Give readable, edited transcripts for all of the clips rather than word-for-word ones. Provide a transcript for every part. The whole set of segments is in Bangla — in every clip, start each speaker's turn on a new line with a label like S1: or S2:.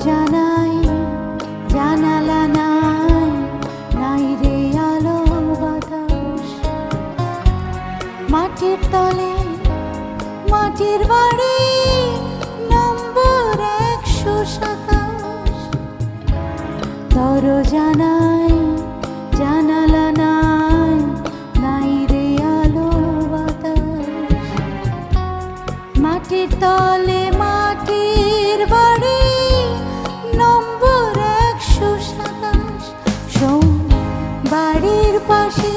S1: জানাই জানালা নাই, নাই রে আলো বাতাস। মাটির তলে মাটির বাড়ি নম্বর 127। দরজা নাই জানালা নাই, নাই রে আলো বাতাস। মাটির তলে মাটির বাড়ি নম্বর 127। শোন, বাড়ির পাশে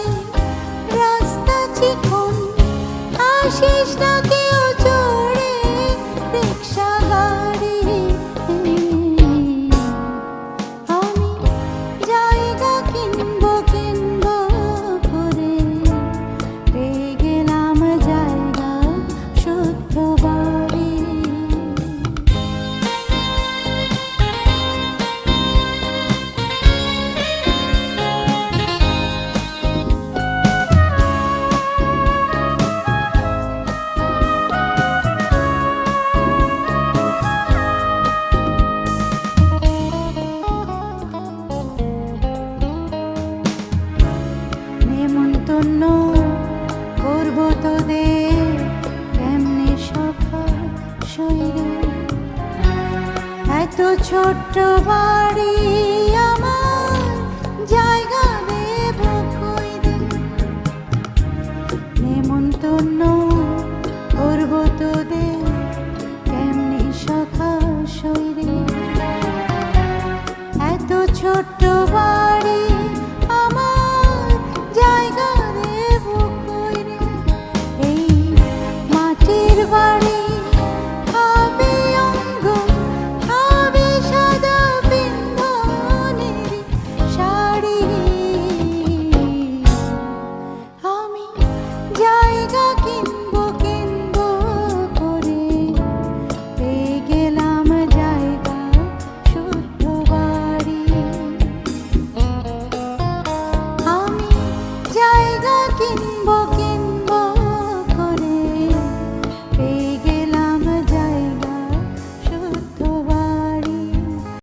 S1: রাস্তা চিকন, আসিস না কেউ চড়ে রিক্সা গাড়ি। আমি জায়গা কিনবো কিনবো করে পেয়ে গেলাম জায়গা শুদ্ধ বাড়ি। নেমন্তন্ন করবো তোদের কেমনে সখা সইরে, এত ছোট্ট বাড়ি